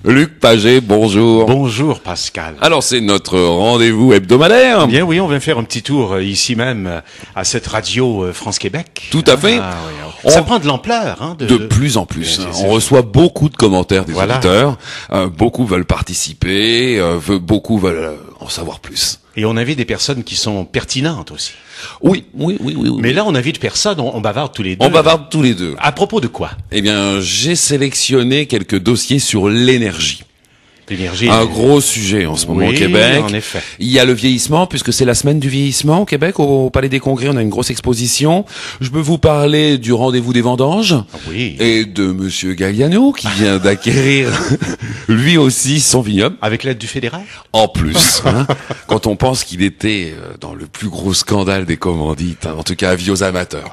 Luc Pagé, bonjour. Bonjour Pascal. Alors c'est notre rendez-vous hebdomadaire. Bien oui, on vient faire un petit tour ici même à cette radio France-Québec. Tout à fait. Ça prend de l'ampleur. Hein, de plus en plus. On reçoit beaucoup de commentaires des auditeurs. Beaucoup veulent participer, beaucoup veulent en savoir plus. Et on invite des personnes qui sont pertinentes aussi. Oui. Mais là, on invite personne, on bavarde tous les deux. On bavarde tous les deux. À propos de quoi? Eh bien, j'ai sélectionné quelques dossiers sur l'énergie. L'énergie. Un gros sujet en ce moment au Québec. En effet. Il y a le vieillissement, puisque c'est la semaine du vieillissement au Québec, au Palais des Congrès, on a une grosse exposition. Je peux vous parler du rendez-vous des vendanges. Oui. Et de Monsieur Galliano, qui vient d'acquérir, lui aussi, son vignoble. Avec l'aide du fédéral? En plus, hein, quand on pense qu'il était dans le plus gros scandale des commandites, hein, en tout cas avis aux amateurs.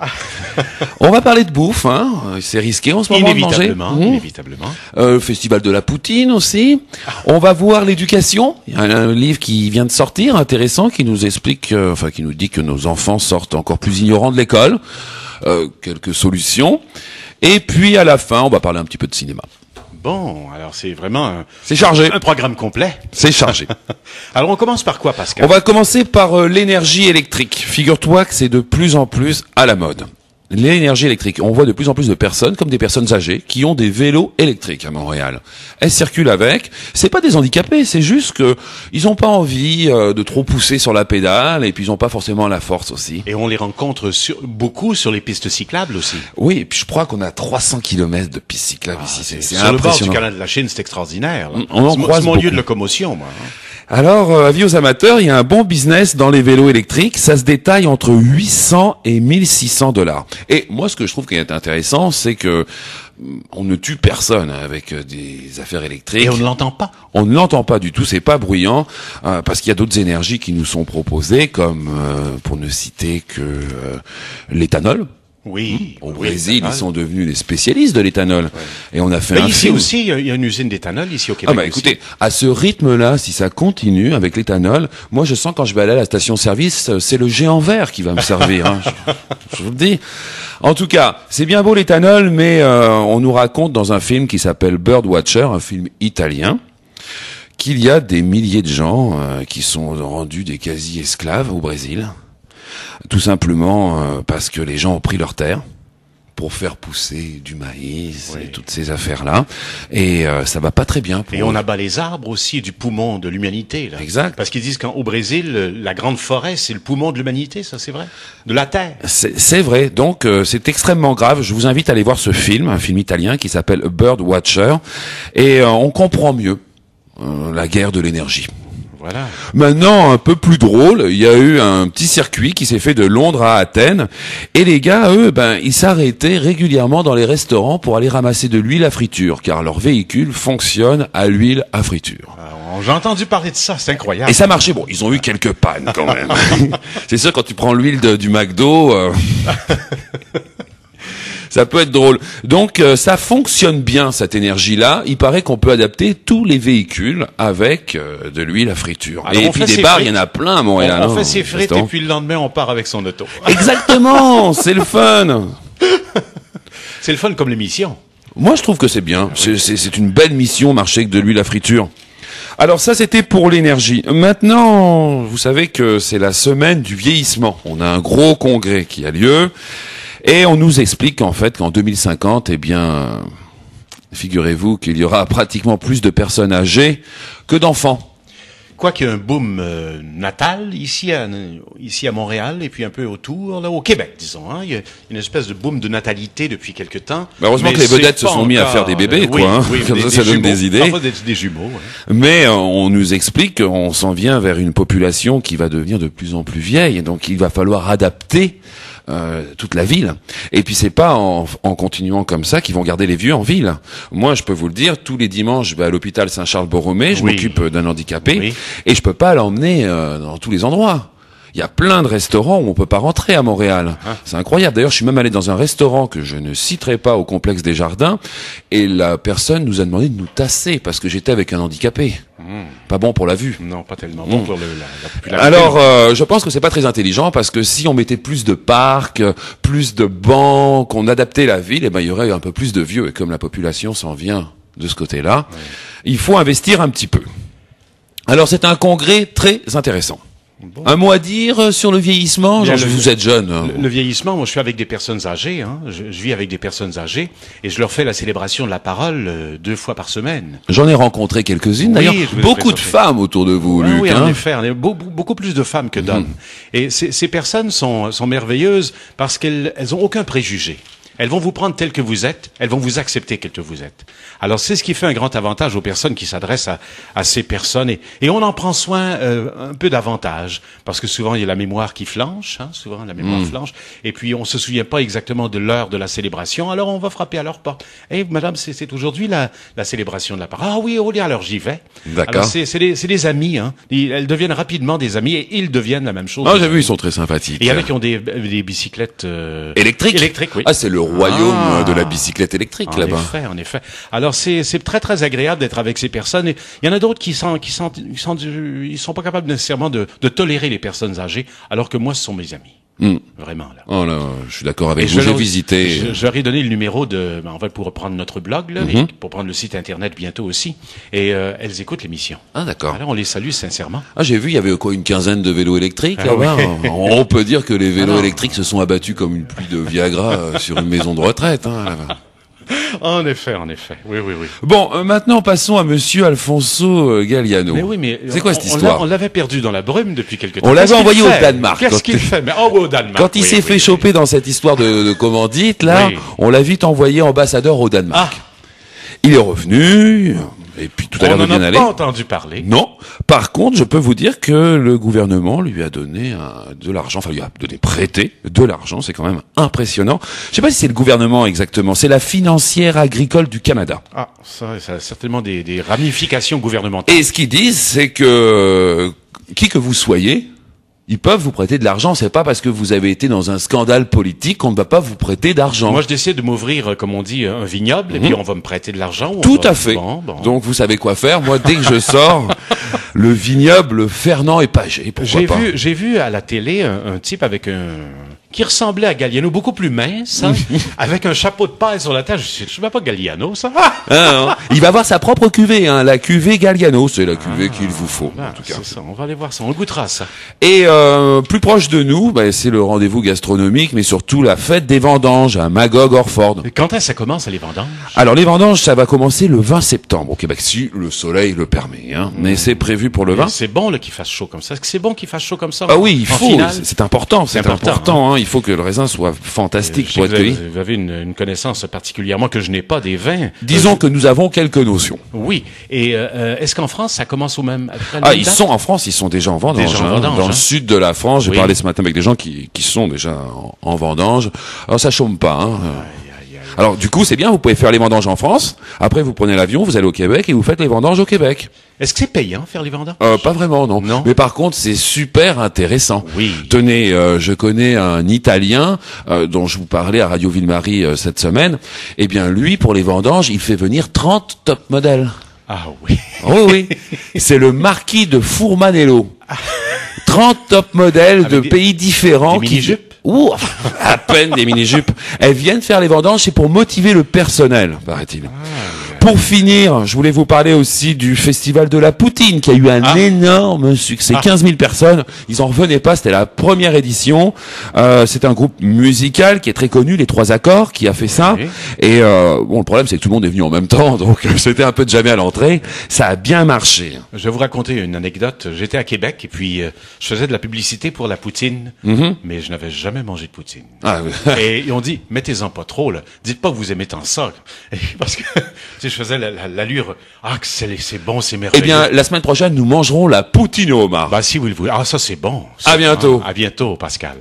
On va parler de bouffe, hein. C'est risqué en ce moment de manger. Inévitablement. Festival de la poutine aussi. On va voir l'éducation. Il y a un livre qui vient de sortir, intéressant, qui nous explique, qui nous dit que nos enfants sortent encore plus ignorants de l'école. Quelques solutions. Et puis à la fin, on va parler un petit peu de cinéma. Bon, alors c'est vraiment c'est chargé. Un programme complet. C'est chargé. Alors on commence par quoi, Pascal? On va commencer par l'énergie électrique. Figure-toi que c'est de plus en plus à la mode. L'énergie électrique. On voit de plus en plus de personnes, comme des personnes âgées, qui ont des vélos électriques à Montréal. Elles circulent avec. C'est pas des handicapés, c'est juste que ils ont pas envie de trop pousser sur la pédale, et puis ils ont pas forcément la force aussi. Et on les rencontre beaucoup sur les pistes cyclables aussi. Oui, et puis je crois qu'on a 300 kilomètres de pistes cyclables ici. C'est sur impressionnant. Le bord du canal de la Chine, c'est extraordinaire. Là. On en croise c'est mon beaucoup. lieu de locomotion, moi. Alors, avis aux amateurs, il y a un bon business dans les vélos électriques. Ça se détaille entre 800 et 1600 $. Et moi, ce que je trouve qui est intéressant, c'est que on ne tue personne avec des affaires électriques. Et on ne l'entend pas. On ne l'entend pas du tout, c'est pas bruyant, parce qu'il y a d'autres énergies qui nous sont proposées, comme, pour ne citer que l'éthanol. Oui. Au Brésil, ils sont devenus des spécialistes de l'éthanol. Ouais. Et on a fait un ici film. Aussi, il y a une usine d'éthanol ici au Québec. Écoutez, à ce rythme-là, si ça continue avec l'éthanol, moi je sens quand je vais aller à la station-service, c'est le géant vert qui va me servir. Hein, je vous le dis. En tout cas, c'est bien beau l'éthanol, mais on nous raconte dans un film qui s'appelle Birdwatcher, un film italien, qu'il y a des milliers de gens qui sont rendus des quasi-esclaves au Brésil. Tout simplement parce que les gens ont pris leurs terres pour faire pousser du maïs et toutes ces affaires-là. Et ça va pas très bien pour Et on abat les arbres aussi du poumon de l'humanité. Là. Exact. Parce qu'ils disent qu'au Brésil, la grande forêt, c'est le poumon de l'humanité, ça c'est vrai? De la terre. C'est vrai. Donc c'est extrêmement grave. Je vous invite à aller voir ce film, un film italien qui s'appelle Birdwatcher. Et on comprend mieux la guerre de l'énergie. Voilà. Maintenant, un peu plus drôle, il y a eu un petit circuit qui s'est fait de Londres à Athènes, et les gars, eux, ils s'arrêtaient régulièrement dans les restaurants pour aller ramasser de l'huile à friture, car leur véhicule fonctionne à l'huile à friture. J'ai entendu parler de ça, c'est incroyable. Et ça marchait. Bon, ils ont eu quelques pannes quand même. C'est sûr, quand tu prends l'huile du McDo... Ça peut être drôle. Donc ça fonctionne bien cette énergie-là. Il paraît qu'on peut adapter tous les véhicules avec de l'huile à friture. Alors, et puis des bars, il y en a plein à Montréal. On fait ses frites et puis le lendemain on part avec son auto. Exactement, c'est le fun. C'est le fun comme l'émission. Moi je trouve que c'est bien. C'est une belle mission marcher avec de l'huile à friture. Alors ça c'était pour l'énergie. Maintenant, vous savez que c'est la semaine du vieillissement. On a un gros congrès qui a lieu. Et on nous explique qu'en fait, qu'en 2050, figurez-vous qu'il y aura pratiquement plus de personnes âgées que d'enfants. Quoi qu'il y ait un boom natal ici à Montréal et puis un peu autour, là, au Québec, disons. Hein. Il y a une espèce de boom de natalité depuis quelque temps. Heureusement que les vedettes se sont mis à faire des bébés, quoi. Comme ça donne des idées. Parfois des jumeaux. Ouais. Mais on nous explique qu'on s'en vient vers une population qui va devenir de plus en plus vieille. Donc il va falloir adapter toute la ville. Et puis c'est pas en continuant comme ça qu'ils vont garder les vieux en ville. Moi, je peux vous le dire, tous les dimanches, je vais à l'hôpital Saint-Charles-Borromée, je m'occupe d'un handicapé, et je peux pas l'emmener dans tous les endroits. Il y a plein de restaurants où on peut pas rentrer à Montréal. C'est incroyable. D'ailleurs, je suis même allé dans un restaurant que je ne citerai pas au complexe des Jardins, et la personne nous a demandé de nous tasser parce que j'étais avec un handicapé. Pas bon pour la vue. Non, pas tellement bon pour la popularité. Alors, je pense que c'est pas très intelligent parce que si on mettait plus de parcs, plus de bancs, qu'on adaptait la ville, il y aurait un peu plus de vieux. Et comme la population s'en vient de ce côté-là. Ouais. Il faut investir un petit peu. Alors c'est un congrès très intéressant. Bon. Un mot à dire sur le vieillissement? Genre, vous êtes jeune. Le vieillissement, moi je suis avec des personnes âgées, hein. Je vis avec des personnes âgées et je leur fais la célébration de la parole 2 fois par semaine. J'en ai rencontré quelques-unes, oui, d'ailleurs. Beaucoup de femmes autour de vous, Luc. Oui, en effet, on est beaucoup plus de femmes que d'hommes. Et ces personnes sont merveilleuses parce qu'elles ont aucun préjugé. Elles vont vous prendre tel que vous êtes, elles vont vous accepter tel que vous êtes. Alors c'est ce qui fait un grand avantage aux personnes qui s'adressent à ces personnes et on en prend soin un peu davantage parce que souvent il y a la mémoire qui flanche, hein, souvent la mémoire flanche et puis on se souvient pas exactement de l'heure de la célébration. Alors on va frapper à leur porte. Eh madame, c'est aujourd'hui la célébration de la parole. Ah oui, oh, alors j'y vais. D'accord. C'est des amis, hein. Elles deviennent rapidement des amis et ils deviennent la même chose. Ah j'ai vu, ils sont très sympathiques. Et avec ils ont des bicyclettes électriques. Oui. Ah c'est le royaume de la bicyclette électrique là-bas. En effet. Alors c'est très très agréable d'être avec ces personnes. Et il y en a d'autres ils sont pas capables nécessairement de tolérer les personnes âgées, alors que moi ce sont mes amis. Vraiment là. Oh là, je suis d'accord avec vous. J'ai visité. Je leur ai donné le numéro on va pour reprendre notre blog là, et pour prendre le site internet bientôt aussi. Et elles écoutent l'émission. Ah d'accord. Alors on les salue sincèrement. Ah j'ai vu, il y avait quoi, une quinzaine de vélos électriques là-bas. Oui. On peut dire que les vélos électriques se sont abattus comme une pluie de Viagra sur une maison de retraite. Hein, là-bas. En effet. Oui. Bon, maintenant passons à Monsieur Alfonso Galliano. Mais c'est quoi cette histoire? On l'avait perdu dans la brume depuis quelque temps. On l'avait envoyé au Danemark. Qu'est-ce qu'il fait? Au Danemark. Quand il s'est fait choper dans cette histoire de commandite, là, on l'a vite envoyé ambassadeur au Danemark. Il est revenu. Et puis tout à l'heure de bien aller. On n'en a pas entendu parler. Non. Par contre, je peux vous dire que le gouvernement lui a donné de l'argent, enfin lui a donné prêté de l'argent, c'est quand même impressionnant. Je sais pas si c'est le gouvernement exactement, c'est la financière agricole du Canada. Ah, ça a certainement des ramifications gouvernementales. Et ce qu'ils disent, c'est que qui que vous soyez, ils peuvent vous prêter de l'argent. C'est pas parce que vous avez été dans un scandale politique qu'on ne va pas vous prêter d'argent. Moi, je décide de m'ouvrir, comme on dit, un vignoble, et puis on va me prêter de l'argent. Tout à fait. Bon. Donc, vous savez quoi faire. Moi, dès que je sors, le vignoble Fernand et Pagé, pourquoi pas. J'ai vu à la télé un type avec qui ressemblait à Galliano, beaucoup plus mince, hein, avec un chapeau de paille sur la tête. Je sais pas Galliano, ça. Non. Il va avoir sa propre cuvée, hein, la cuvée Galliano. C'est la cuvée qu'il vous faut, en tout cas. C'est ça. On va aller voir ça. On goûtera ça. Et plus proche de nous, c'est le rendez-vous gastronomique, mais surtout la fête des vendanges à Magog Orford. Et quand est-ce que ça commence, les vendanges? Alors les vendanges, ça va commencer le 20 septembre au Québec, si le soleil le permet. Hein. Mais c'est prévu pour le 20. C'est bon là qu'il fasse chaud comme ça. Est-ce que c'est bon qu'il fasse chaud comme ça? Ah oui, il faut. C'est important. C'est important. Hein. Il faut que le raisin soit fantastique pour être cueilli. Vous avez une connaissance particulièrement que je n'ai pas des vins. Disons que nous avons quelques notions. Oui. Et est-ce qu'en France, ça commence au même? Ils sont en France. Ils sont déjà en vendange. Dans le sud de la France, j'ai parlé ce matin avec des gens qui sont déjà en vendange. Alors ça chôme pas. Hein. Alors du coup, c'est bien. Vous pouvez faire les vendanges en France. Après, vous prenez l'avion, vous allez au Québec et vous faites les vendanges au Québec. Est-ce que c'est payant faire les vendanges? Pas vraiment, non. Mais par contre, c'est super intéressant. Oui. Tenez, je connais un Italien dont je vous parlais à Radio Ville-Marie cette semaine. Eh bien, lui, pour les vendanges, il fait venir 30 top modèles. Ah oui. Oui. C'est le marquis de Fourmanello. 30 top modèles de pays différents. Des mini-jupes? À peine des mini-jupes. Elles viennent faire les vendanges, c'est pour motiver le personnel, paraît-il. Pour finir, je voulais vous parler aussi du Festival de la Poutine, qui a eu un énorme succès. 15 000 personnes, ils en revenaient pas, c'était la première édition. C'est un groupe musical qui est très connu, les Trois Accords, qui a fait ça. Oui. Et le problème, c'est que tout le monde est venu en même temps, donc c'était un peu de jamais à l'entrée. Ça a bien marché. Je vais vous raconter une anecdote. J'étais à Québec, et puis je faisais de la publicité pour la poutine, mais je n'avais jamais mangé de poutine. Et ils ont dit, mettez-en pas trop, là. Dites pas que vous aimez tant ça. Parce que je faisais l'allure, que c'est bon, c'est merveilleux. Eh bien, la semaine prochaine, nous mangerons la poutine au homard. Si vous le voulez. Ça c'est bon. À bientôt. À bientôt, Pascal.